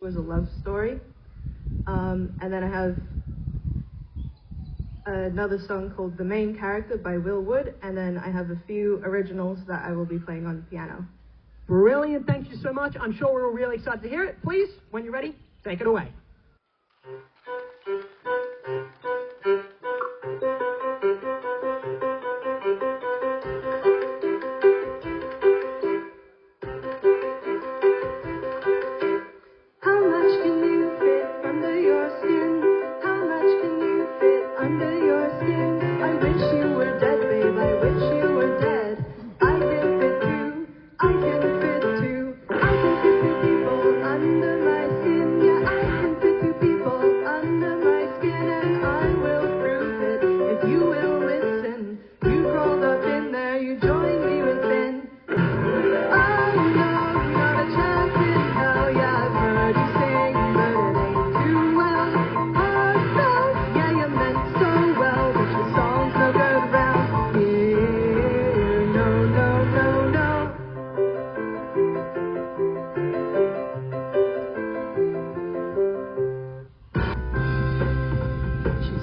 was a love story. And then I have another song called The Main Character by Will Wood, and then I have a few originals that I will be playing on the piano. Brilliant, thank you so much. I'm sure we're really excited to hear it. Please, when you're ready, take it away.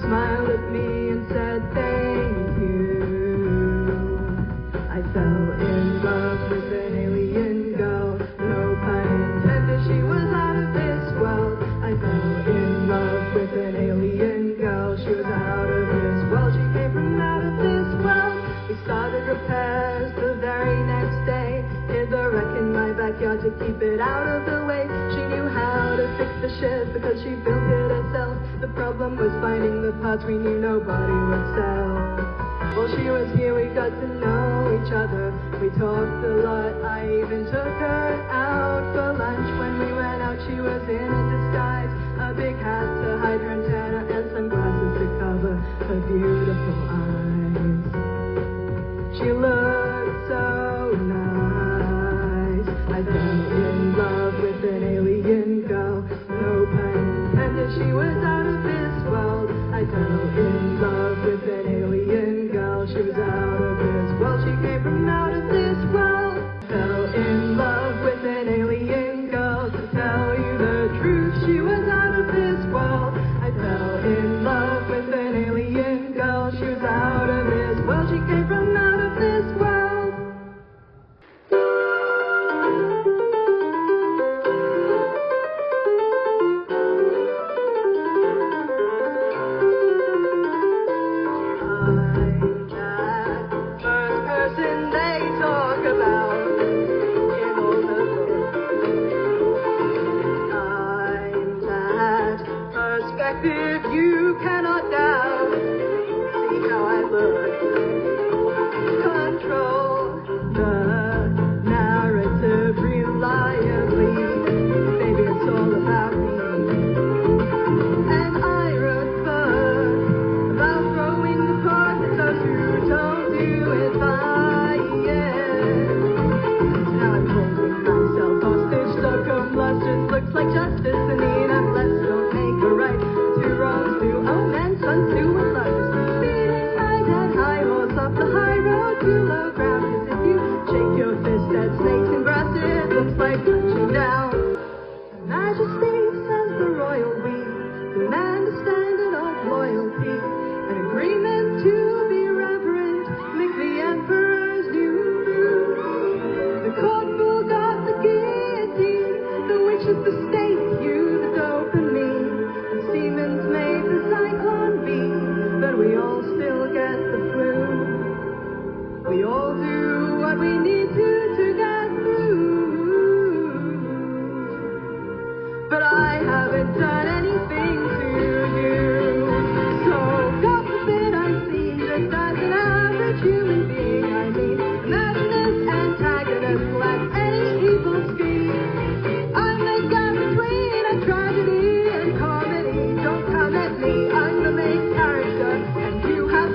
Smiled at me and said thank you. I fell in love with an alien girl. No pun intended, she was out of this world. I fell in love with an alien girl. She was out of this world. She came from out of this world. We started repairs the very next day. Hid the wreck in my backyard to keep it out of the way. She knew how to fix the ship because she built it herself. The problem was finding the parts we knew nobody would sell. While she was here, we got to know each other. We talked a lot. I even took her out for lunch. When we went out, she was in a disguise. A big hat to hide her antenna and sunglasses to cover her beautiful eyes. She looked so nice. I fell in love with an alien girl. No pun intended, she was out of this world. I fell in love with an alien girl. She was out of this world. She came from out of this world. Fell in love with an alien girl. To tell you the truth, she was out of this world. I fell in love with an alien girl. She was out of this world. She came from out of this world. You cannot doubt. See how I look. Control the narrative reliably. Baby, it's all about me. And I wrote books about throwing the parts of who don't do it by Now I'm holding myself hostage. So come, justice looks like justice. And I'm blessed, don't make a right. Two wrongs, two men, sons, two lovers. Beating my dead high horse off the high road to low ground. As if you shake your fist at snakes and grass, it looks like punching down. Her Majesty sends the royal we demand a standard of loyalty, an agreement to be reverent, make the emperor's new rule. The court forgot the guillotine, the witch is the state, you the dopamine. Siemens made the cyclone beam, but we all still get the flu. We all do what we need to get through. But I haven't done anything to you. So God forbid I'm seen just as an average human being. I mean, imagine this antagonist lacks any evil scheme. I'm the gap between a tragedy and comedy. Don't come at me, I'm the main character, and you have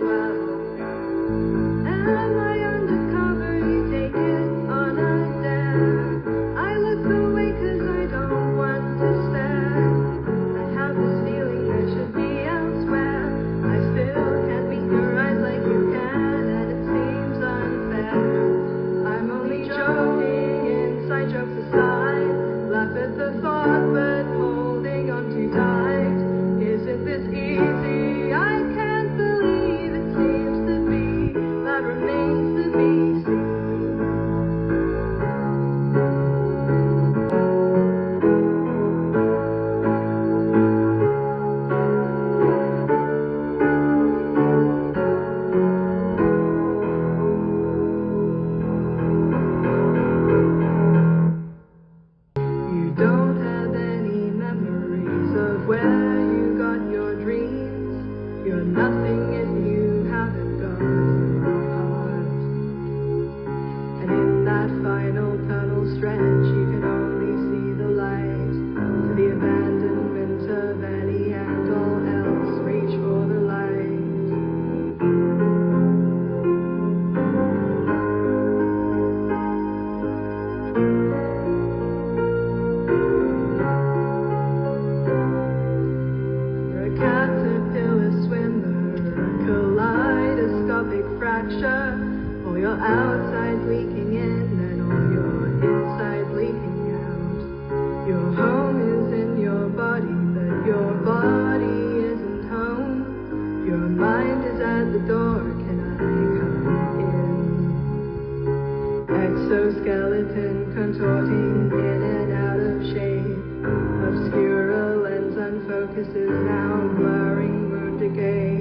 well. Am I undercover? You take it on a dare. I look away 'cause I don't want to stare. I have this feeling I should be elsewhere. I still can't meet your eyes like you can, and it seems unfair. I'm only joking, inside jokes aside. Laugh at the thought, but holding on too tight. Isn't this easy? I can't believe it seems to be. That remains to be seen. You don't have any memories of where you got your dreams. You're nothing if you haven't got your heart. And in that final tunnel stretch, you can only see the light. To the abandonment of any and all else, reach for the light. You're a caterpillar swimmer, a kaleidoscopic fracture. All your outside's leaking in and all your inside's leaking out. Your home is in your body, but your body isn't home. Your mind is at the door, can I come in? Exoskeleton contorting in and out of shape. Obscura lens unfocuses now, blurring moon decay.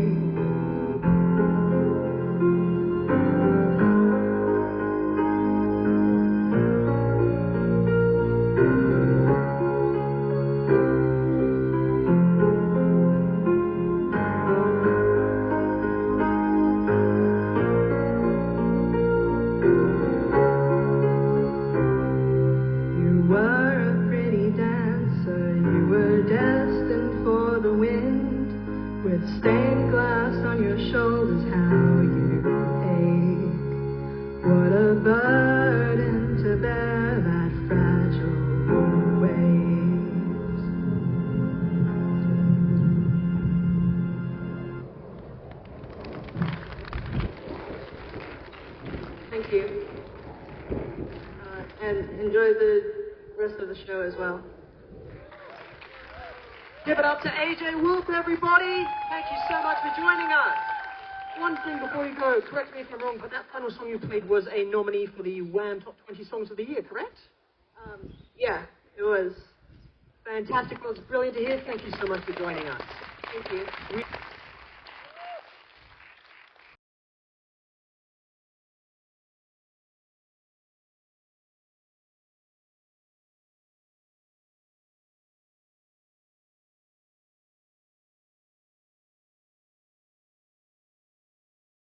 You were a pretty dancer, you were destined for the wind. With stained glass on your shoulders, how you ache. What a burden to bear that fragile weight. Thank you. And enjoy the rest of the show as well. Give it up to AJ Wolf, everybody. Thank you so much for joining us. One thing before you go, correct me if I'm wrong, but that final song you played was a nominee for the Wham! Top 20 Songs of the Year, correct? Yeah, it was. Fantastic. Well, it's brilliant to hear. Thank you so much for joining us. Thank you.